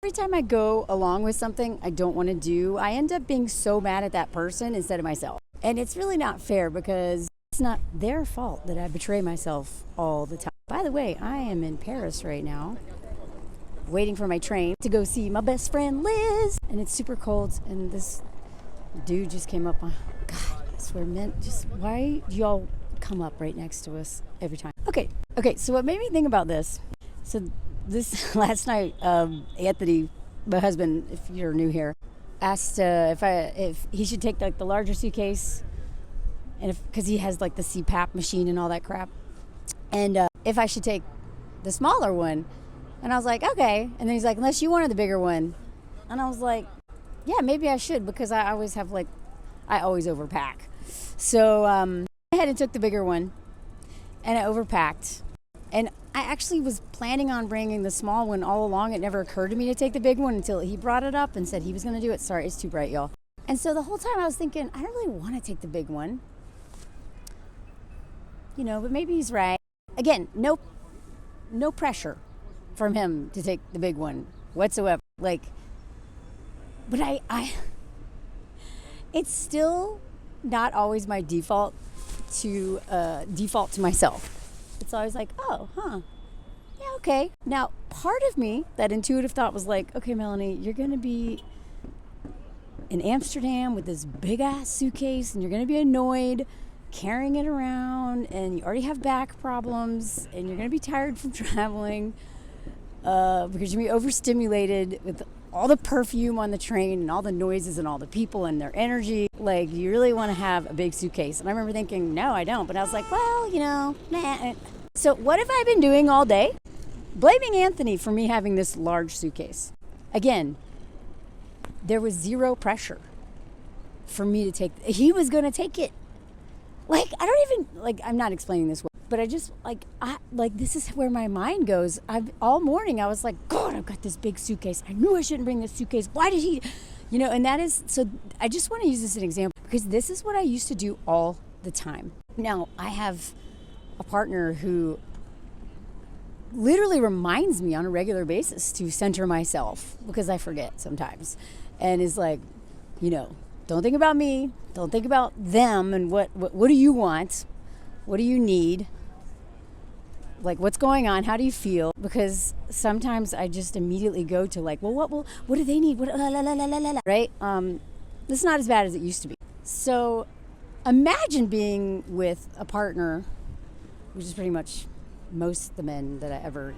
Every time I go along with something I don't want to do, I end up being so mad at that person instead of myself. And it's really not fair because it's not their fault that I betray myself all the time. By the way, I am in Paris right now, waiting for my train to go see my best friend Liz. And it's super cold, and this dude just came up. God, I swear, why do y'all come up right next to us every time? Okay, so what made me think about this? So this last night, Anthony, my husband, if you're new here, asked if he should take like the larger suitcase, and because he has like the CPAP machine and all that crap, and if I should take the smaller one. And I was like, okay. And then he's like, unless you wanted the bigger one. And I was like, yeah, maybe I should, because I always overpack. So I went ahead and took the bigger one, and I overpacked. And I actually was planning on bringing the small one all along. It never occurred to me to take the big one until he brought it up and said he was going to do it. Sorry, it's too bright, y'all. And so the whole time I was thinking, I don't really want to take the big one. But maybe he's right. Again, no pressure from him to take the big one whatsoever. But it's still not always my default to myself. It's always like, oh, huh, yeah, okay. Now, part of me, that intuitive thought was like, okay, Melanie, you're going to be in Amsterdam with this big ass suitcase, and you're going to be annoyed carrying it around, and you already have back problems, and you're going to be tired from traveling because you're going to be overstimulated with all the perfume on the train and all the noises and all the people and their energy. Like, you really want to have a big suitcase. And I remember thinking, no, I don't. But I was like, well, nah. So what have I been doing all day? Blaming Anthony for me having this large suitcase. Again, there was zero pressure for me to take. He was going to take it. I'm not explaining this well, but I just, this is where my mind goes. All morning I was like, God, I've got this big suitcase. I knew I shouldn't bring this suitcase. Why did he, and that is, so I just want to use this as an example because this is what I used to do all the time. Now, I have a partner who literally reminds me on a regular basis to center myself because I forget sometimes, and is like, don't think about me. Don't think about them and what do you want? What do you need? Like, what's going on? How do you feel? Because sometimes I just immediately go to like, well, what do they need? Right? It's not as bad as it used to be. So imagine being with a partner, which is pretty much most of the men that I ever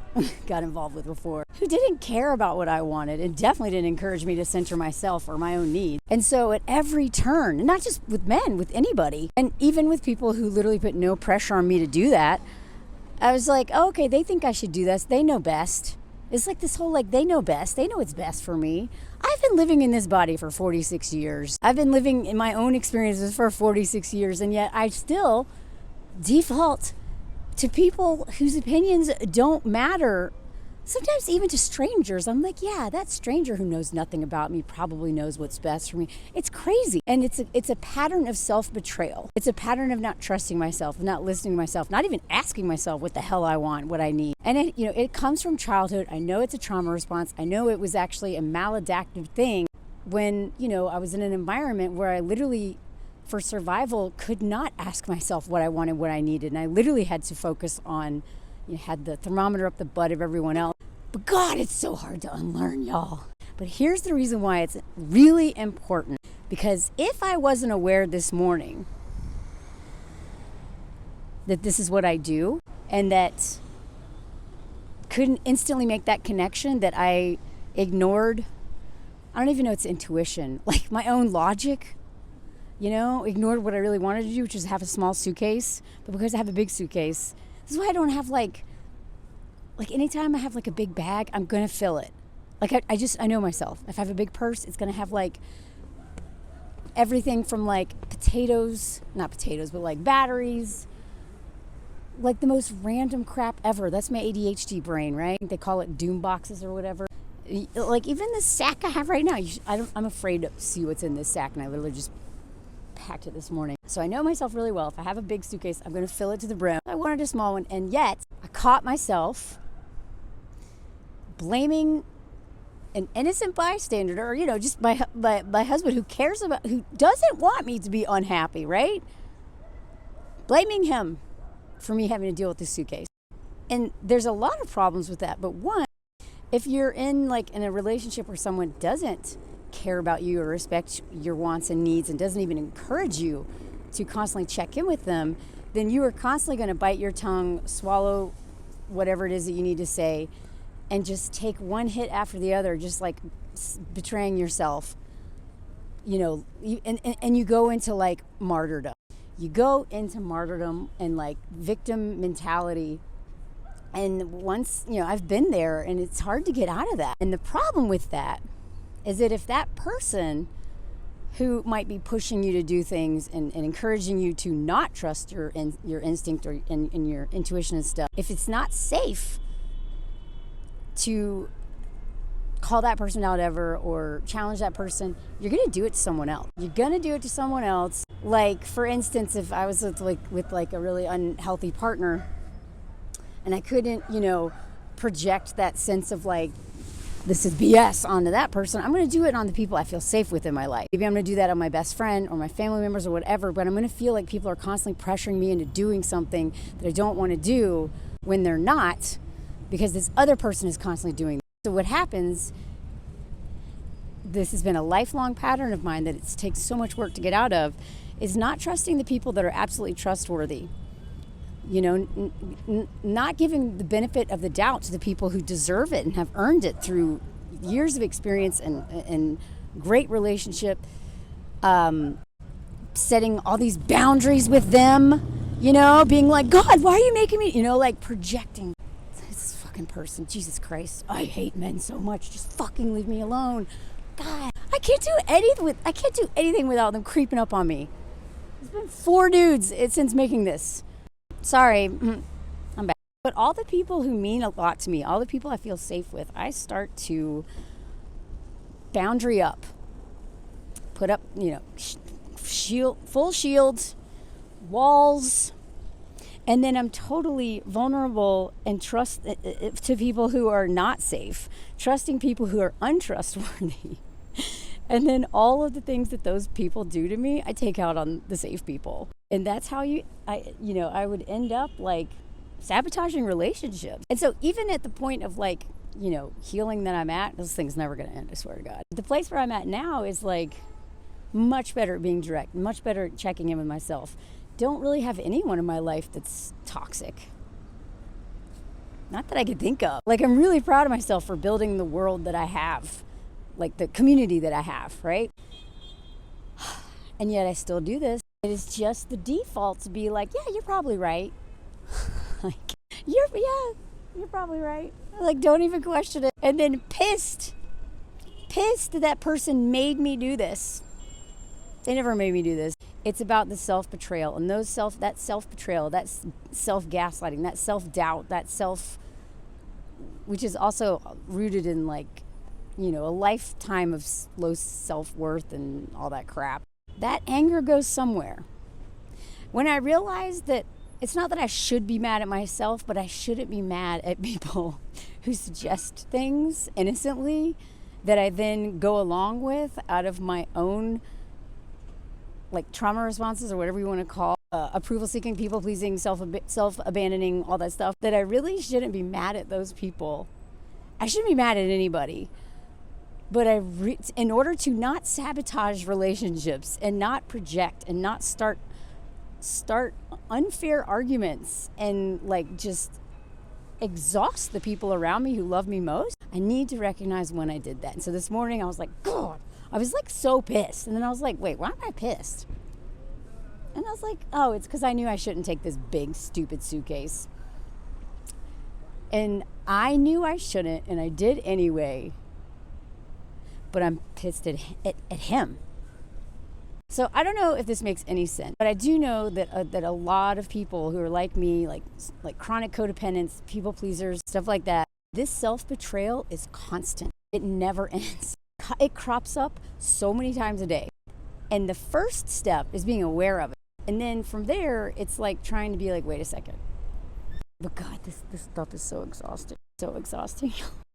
got involved with before, who didn't care about what I wanted and definitely didn't encourage me to center myself or my own needs. And so at every turn, and not just with men, with anybody, and even with people who literally put no pressure on me to do that, I was like, oh, okay, they think I should do this. They know best. It's like this whole, they know best. They know what's best for me. I've been living in this body for 46 years. I've been living in my own experiences for 46 years, and yet I still default to people whose opinions don't matter. Sometimes even to strangers. I'm like, yeah, that stranger who knows nothing about me probably knows what's best for me. It's crazy. And it's a pattern of self-betrayal. It's a pattern of not trusting myself, not listening to myself, not even asking myself what the hell I want, what I need. And it comes from childhood. I know it's a trauma response. I know it was actually a maladaptive thing when, I was in an environment where I literally, for survival, could not ask myself what I wanted, what I needed. And I literally had to focus on, had the thermometer up the butt of everyone else. But God, it's so hard to unlearn, y'all. But here's the reason why it's really important. Because if I wasn't aware this morning that this is what I do, and that couldn't instantly make that connection, that I ignored, I don't even know it's intuition, like my own logic, ignored what I really wanted to do, which is have a small suitcase. But because I have a big suitcase, this is why I don't have like anytime I have like a big bag, I'm going to fill it. I know myself. If I have a big purse, it's going to have like everything from like not potatoes, but like batteries, like the most random crap ever. That's my ADHD brain, right? They call it doom boxes or whatever. Like even the sack I have right now, I'm afraid to see what's in this sack, and I literally just packed it this morning. So I know myself really well. If I have a big suitcase, I'm going to fill it to the brim. I wanted a small one, and yet I caught myself blaming an innocent bystander, or just my husband who doesn't want me to be unhappy, right? Blaming him for me having to deal with this suitcase. And there's a lot of problems with that. But one, if you're in a relationship where someone doesn't care about you or respect your wants and needs and doesn't even encourage you to constantly check in with them, then you are constantly going to bite your tongue, swallow whatever it is that you need to say, and just take one hit after the other, just like betraying yourself. And you go into martyrdom. You go into martyrdom and victim mentality. And once, I've been there, and it's hard to get out of that. And the problem with that is that if that person who might be pushing you to do things and encouraging you to not trust your instinct or in your intuition and stuff, if it's not safe to call that person out ever or challenge that person, you're going to do it to someone else. You're going to do it to someone else. Like, for instance, if I was with a really unhealthy partner and I couldn't, project that sense of this is BS onto that person, I'm going to do it on the people I feel safe with in my life. Maybe I'm going to do that on my best friend or my family members or whatever, but I'm going to feel like people are constantly pressuring me into doing something that I don't want to do when they're not, because this other person is constantly doing it. So what happens, this has been a lifelong pattern of mine that it takes so much work to get out of, is not trusting the people that are absolutely trustworthy. Not giving the benefit of the doubt to the people who deserve it and have earned it through years of experience and great relationship, setting all these boundaries with them, being like, God, why are you making me, projecting this fucking person. Jesus Christ, I hate men so much. Just fucking leave me alone. God, I can't do anything without them creeping up on me. There's been 4 dudes since making this. Sorry, I'm back. But all the people who mean a lot to me, all the people I feel safe with, I start to boundary up, put up, full shield, walls, and then I'm totally vulnerable and trust to people who are not safe, trusting people who are untrustworthy. And then all of the things that those people do to me, I take out on the safe people. And that's how I would end up sabotaging relationships. And so even at the point of healing that I'm at, this thing's never going to end, I swear to God. The place where I'm at now is much better at being direct, much better at checking in with myself. Don't really have anyone in my life that's toxic. Not that I could think of. I'm really proud of myself for building the world that I have, the community that I have, right? And yet I still do this. It is just the default to be yeah, you're probably right. You're probably right. Don't even question it. And then pissed that that person made me do this. They never made me do this. It's about the self-betrayal, and that self-betrayal, that's self-gaslighting, that self-doubt, which is also rooted in a lifetime of low self-worth and all that crap. That anger goes somewhere. When I realized that it's not that I should be mad at myself, but I shouldn't be mad at people who suggest things innocently that I then go along with out of my own trauma responses or whatever you want to call approval-seeking, people-pleasing, self-abandoning, all that stuff, that I really shouldn't be mad at those people. I shouldn't be mad at anybody. But in order to not sabotage relationships and not project and not start unfair arguments and just exhaust the people around me who love me most, I need to recognize when I did that. And so this morning I was God, I was so pissed. And then I was wait, why am I pissed? And I was oh, it's because I knew I shouldn't take this big, stupid suitcase. And I knew I shouldn't, and I did anyway. But I'm pissed at him. So I don't know if this makes any sense, but I do know that a lot of people who are like me, like chronic codependents, people pleasers, stuff like that, this self-betrayal is constant. It never ends. It crops up so many times a day. And the first step is being aware of it. And then from there, it's trying to be wait a second. But God, this stuff is so exhausting. So exhausting.